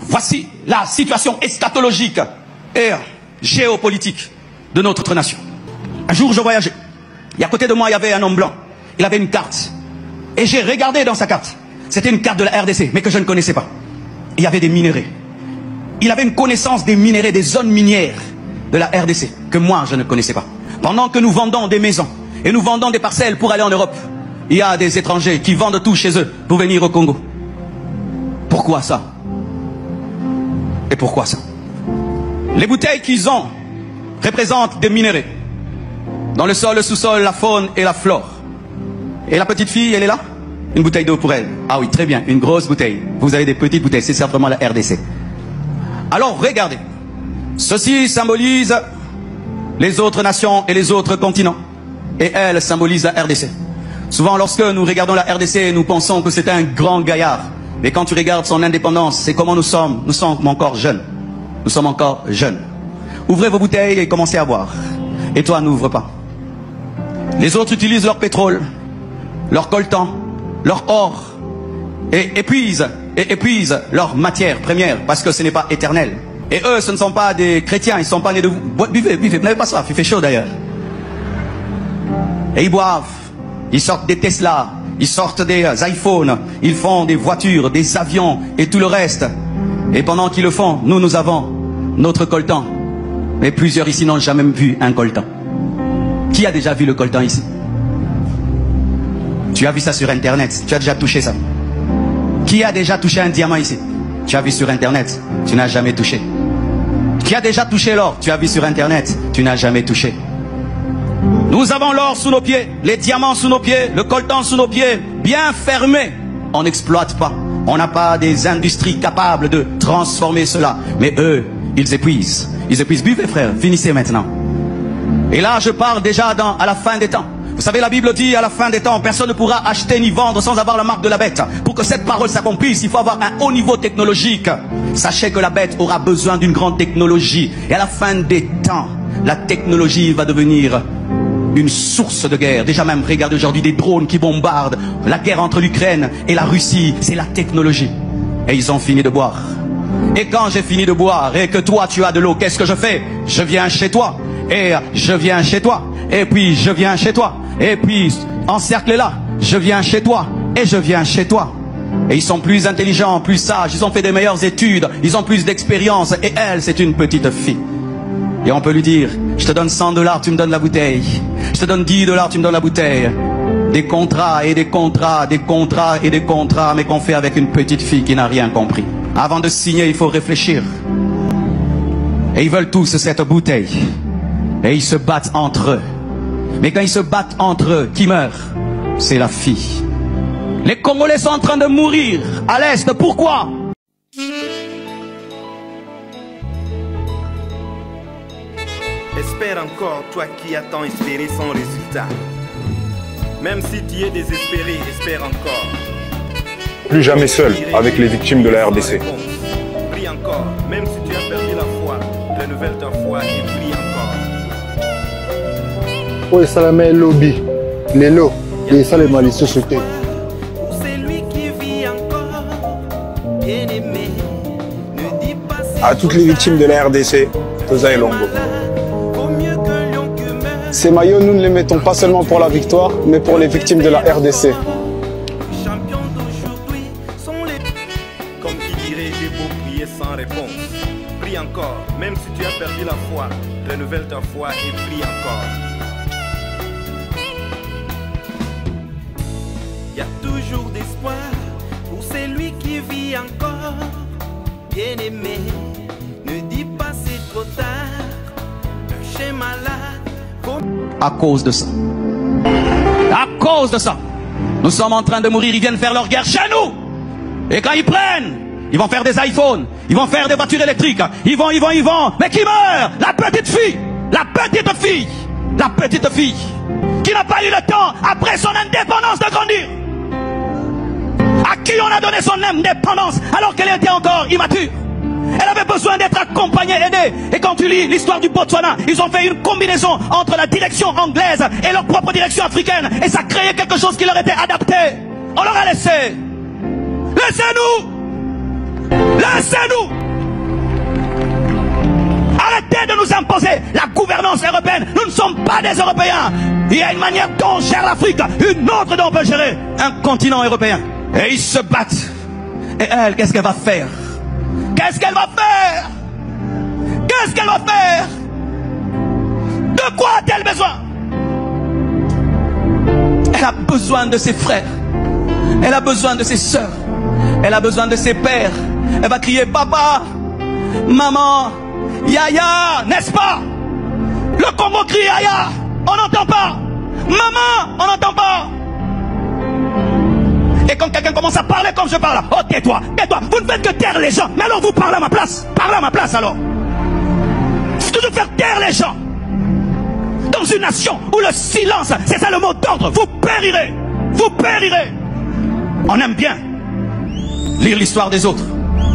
Voici la situation eschatologique et géopolitique de notre nation. Un jour, je voyageais. Et à côté de moi, il y avait un homme blanc. Il avait une carte. Et j'ai regardé dans sa carte. C'était une carte de la RDC, mais que je ne connaissais pas. Il y avait des minéraux. Il avait une connaissance des minéraux, des zones minières de la RDC, que moi, je ne connaissais pas. Pendant que nous vendons des maisons et nous vendons des parcelles pour aller en Europe, il y a des étrangers qui vendent tout chez eux pour venir au Congo. Pourquoi ça? Et pourquoi ça? Les bouteilles qu'ils ont représentent des minéraux. Dans le sol, le sous-sol, la faune et la flore. Et la petite fille, elle est là? Une bouteille d'eau pour elle. Ah oui, très bien, une grosse bouteille. Vous avez des petites bouteilles, c'est simplement la RDC. Alors regardez, ceci symbolise les autres nations et les autres continents. Et elle symbolise la RDC. Souvent lorsque nous regardons la RDC, nous pensons que c'est un grand gaillard. Mais quand tu regardes son indépendance, c'est comment nous sommes encore jeunes. Nous sommes encore jeunes. Ouvrez vos bouteilles et commencez à boire. Et toi, n'ouvre pas. Les autres utilisent leur pétrole, leur coltan, leur or, et épuisent leur matière première, parce que ce n'est pas éternel. Et eux, ce ne sont pas des chrétiens, ils ne sont pas nés de vous. Buvez, buvez, vous n'avez pas soif, il fait chaud d'ailleurs. Et ils boivent, ils sortent des Tesla, ils sortent des iPhones, ils font des voitures, des avions et tout le reste. Et pendant qu'ils le font, nous avons notre coltan. Mais plusieurs ici n'ont jamais vu un coltan. Qui a déjà vu le coltan ici? Tu as vu ça sur Internet, tu as déjà touché ça. Qui a déjà touché un diamant ici? Tu as vu sur Internet, tu n'as jamais touché. Qui a déjà touché l'or? Tu as vu sur Internet, tu n'as jamais touché. Nous avons l'or sous nos pieds, les diamants sous nos pieds, le coltan sous nos pieds, bien fermé. On n'exploite pas. On n'a pas des industries capables de transformer cela. Mais eux, ils épuisent. Ils épuisent. Buvez frère, finissez maintenant. Et là, je parle déjà à la fin des temps. Vous savez, la Bible dit à la fin des temps, personne ne pourra acheter ni vendre sans avoir la marque de la bête. Pour que cette parole s'accomplisse, il faut avoir un haut niveau technologique. Sachez que la bête aura besoin d'une grande technologie. Et à la fin des temps, la technologie va devenir une source de guerre. Déjà même, regardez aujourd'hui des drones qui bombardent. La guerre entre l'Ukraine et la Russie, c'est la technologie. Et ils ont fini de boire. Et quand j'ai fini de boire et que toi tu as de l'eau, qu'est-ce que je fais? Je viens chez toi. Et je viens chez toi. Et puis je viens chez toi. Et puis encerclé là, je viens chez toi. Et je viens chez toi. Et ils sont plus intelligents, plus sages. Ils ont fait des meilleures études. Ils ont plus d'expérience. Et elle, c'est une petite fille. Et on peut lui dire, je te donne $100, tu me donnes la bouteille. Je te donne $10, tu me donnes la bouteille. Des contrats et des contrats, des contrats et des contrats, mais qu'on fait avec une petite fille qui n'a rien compris. Avant de signer, il faut réfléchir. Et ils veulent tous cette bouteille. Et ils se battent entre eux. Mais quand ils se battent entre eux, qui meurt? C'est la fille. Les Congolais sont en train de mourir à l'Est. Pourquoi? Espère encore, toi qui as tant espéré sans résultat. Même si tu es désespéré, espère encore. Plus jamais seul avec les victimes de la RDC. Prie encore, même si tu as perdu la foi, renouvelle ta foi et prie encore. Oui, Salamé Lobby, les lots, et Salamé les sociétés. C'est lui qui vit encore, bien aimé. Ne dis pas si À toutes les victimes de la RDC, Toza et Longo. Ces maillots, nous ne les mettons pas seulement pour la victoire, mais pour les victimes de la RDC. champions d'aujourd'hui sont les... Comme qui dirait, j'ai beau prier sans réponse. Prie encore, même si tu as perdu la foi, renouvelle ta foi et prie encore. Il y a toujours d'espoir pour celui qui vit encore. Bien aimé, ne dis pas c'est trop tard. Le schéma là. À cause de ça. À cause de ça. Nous sommes en train de mourir. Ils viennent faire leur guerre chez nous. Et quand ils prennent, ils vont faire des iPhones. Ils vont faire des voitures électriques. Ils vont. Mais qui meurt? La petite fille. La petite fille. La petite fille. Qui n'a pas eu le temps, après son indépendance, de grandir. À qui on a donné son indépendance alors qu'elle était encore immature. Elle avait besoin d'être accompagnée, aidée. Et quand tu lis l'histoire du Botswana, ils ont fait une combinaison entre la direction anglaise et leur propre direction africaine. Et ça créait quelque chose qui leur était adapté. On leur a laissé. Laissez-nous. Laissez-nous. imposer la gouvernance européenne. Nous ne sommes pas des Européens. Il y a une manière dont on gère l'Afrique, une autre dont on peut gérer un continent européen. Et ils se battent. Et elle, qu'est-ce qu'elle va faire? Qu'est-ce qu'elle va faire? Qu'est-ce qu'elle va faire? De quoi a-t-elle besoin? Elle a besoin de ses frères. Elle a besoin de ses sœurs. Elle a besoin de ses pères. Elle va crier papa, maman, yaya, n'est-ce pas? Le Congo crie yaya, on n'entend pas. Maman, on n'entend pas. Et quand quelqu'un commence à parler comme je parle, oh tais-toi, tais-toi, vous ne faites que taire les gens. Mais alors vous parlez à ma place. Parlez à ma place alors. C'est toujours faire taire les gens. Dans une nation où le silence, c'est ça le mot d'ordre, vous périrez. Vous périrez. On aime bien lire l'histoire des autres,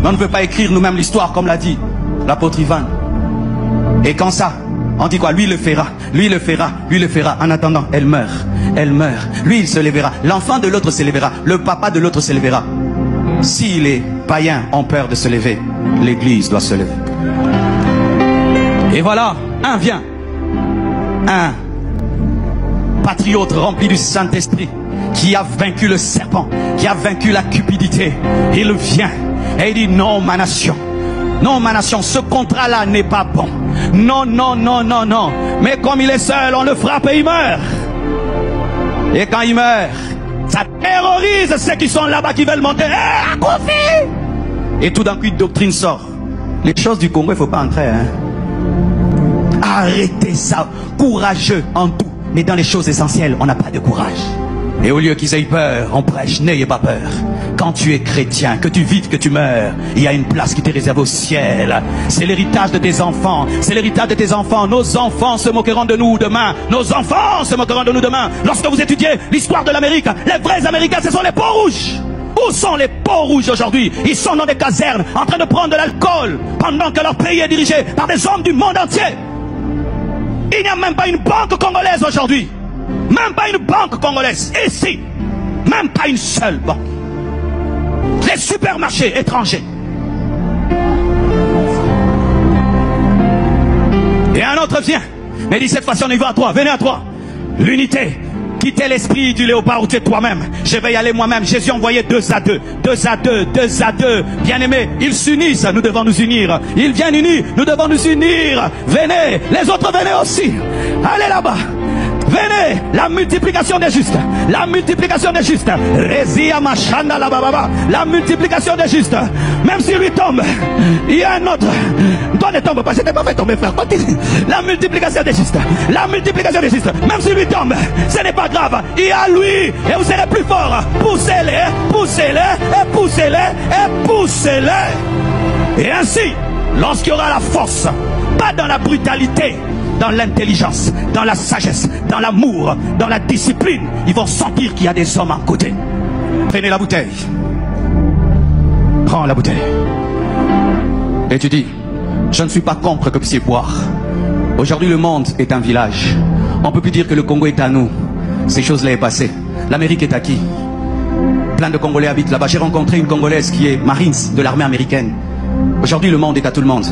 mais on ne veut pas écrire nous-mêmes l'histoire comme l'a dit l'apôtre Ivan. Et quand ça, on dit quoi? Lui le fera, lui le fera, lui le fera. En attendant, elle meurt, elle meurt. Lui il se lèvera, l'enfant de l'autre se lèvera, le papa de l'autre se lèvera. Si les païens ont peur de se lever, l'église doit se lever. Et voilà, un vient, un patriote rempli du Saint-Esprit, qui a vaincu le serpent, qui a vaincu la cupidité. Il vient et il dit non ma nation, non ma nation, ce contrat-là n'est pas bon. Non, non, non, non, non. Mais comme il est seul, on le frappe et il meurt. Et quand il meurt, ça terrorise ceux qui sont là-bas qui veulent monter. Et tout d'un coup, une doctrine sort. Les choses du Congo, il ne faut pas entrer. Hein. Arrêtez ça. Courageux en tout. Mais dans les choses essentielles, on n'a pas de courage. Et au lieu qu'ils aient peur, on prêche, n'ayez pas peur. Quand tu es chrétien, que tu vives, que tu meurs, il y a une place qui t'est réservée au ciel. C'est l'héritage de tes enfants. C'est l'héritage de tes enfants. Nos enfants se moqueront de nous demain. Nos enfants se moqueront de nous demain. Lorsque vous étudiez l'histoire de l'Amérique, les vrais Américains, ce sont les peaux rouges. Où sont les peaux rouges aujourd'hui? Ils sont dans des casernes, en train de prendre de l'alcool, pendant que leur pays est dirigé par des hommes du monde entier. Il n'y a même pas une banque congolaise aujourd'hui. Même pas une banque congolaise. Ici, même pas une seule banque. Les supermarchés étrangers. Et un autre vient. Mais dit cette fois-ci on y va à trois. Venez à trois. L'unité. Quittez l'esprit du léopard où tu es toi-même. Je vais y aller moi-même. Jésus envoyait 2 à 2. 2 à 2. 2 à 2. Bien-aimés, ils s'unissent. Nous devons nous unir. Ils viennent unis. Nous devons nous unir. Venez. Les autres venez aussi. Allez là-bas. Venez, la multiplication des justes. La multiplication des justes. Rezia machanda la bababa. La multiplication des justes. Même si lui tombe, il y a un autre. Toi ne tombe pas, je t'ai pas fait tomber, frère. Continue. La multiplication des justes. La multiplication des justes. Même si lui tombe, ce n'est pas grave. Il y a lui. Et vous serez plus fort. Poussez-les, poussez-les, et poussez-les, et poussez-les. Et ainsi, lorsqu'il y aura la force, pas dans la brutalité, dans l'intelligence, dans la sagesse, dans l'amour, dans la discipline, ils vont sentir qu'il y a des hommes à côté. Prenez la bouteille. Prends la bouteille. Et tu dis, je ne suis pas contre que vous puissiez boire. Aujourd'hui, le monde est un village. On ne peut plus dire que le Congo est à nous. Ces choses-là est passées. L'Amérique est à qui? Plein de Congolais habitent là-bas. J'ai rencontré une Congolaise qui est Marines de l'armée américaine. Aujourd'hui, le monde est à tout le monde.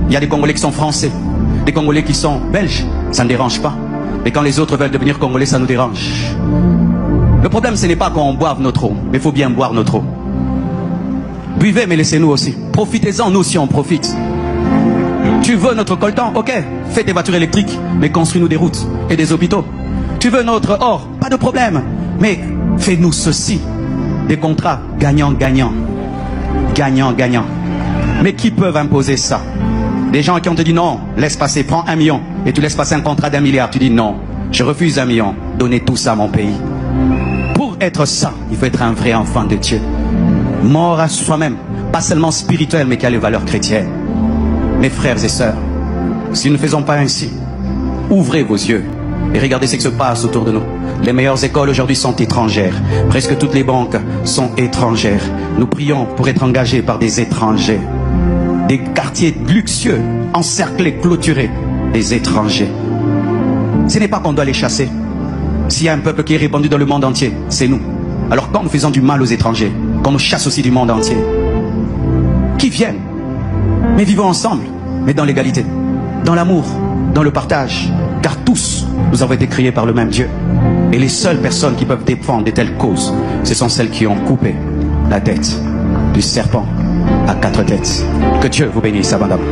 Il y a des Congolais qui sont français. Des Congolais qui sont belges, ça ne dérange pas. Mais quand les autres veulent devenir Congolais, ça nous dérange. Le problème, ce n'est pas qu'on boive notre eau, mais il faut bien boire notre eau. Buvez, mais laissez-nous aussi. Profitez-en, nous aussi on profite. Tu veux notre coltan? Ok, fais tes voitures électriques, mais construis-nous des routes et des hôpitaux. Tu veux notre or? Pas de problème. Mais fais-nous ceci. Des contrats gagnant-gagnant. Gagnant-gagnant. Mais qui peuvent imposer ça? Des gens qui ont te dit non, laisse passer, prends 1 million. Et tu laisses passer un contrat d'1 milliard. Tu dis non, je refuse 1 million. Donnez tout ça à mon pays. Pour être ça, il faut être un vrai enfant de Dieu. Mort à soi-même. Pas seulement spirituel, mais qui a les valeurs chrétiennes. Mes frères et sœurs, si nous ne faisons pas ainsi, ouvrez vos yeux et regardez ce qui se passe autour de nous. Les meilleures écoles aujourd'hui sont étrangères. Presque toutes les banques sont étrangères. Nous prions pour être engagés par des étrangers. Des quartiers luxueux, encerclés, clôturés, des étrangers. Ce n'est pas qu'on doit les chasser. S'il y a un peuple qui est répandu dans le monde entier, c'est nous. Alors quand nous faisons du mal aux étrangers, qu'on nous chasse aussi du monde entier, qui viennent, mais vivons ensemble, mais dans l'égalité. dans l'amour, dans le partage, car tous, nous avons été créés par le même Dieu. Et les seules personnes qui peuvent défendre de telles causes, ce sont celles qui ont coupé la tête du serpent à 4 têtes. Que Dieu vous bénisse abondamment.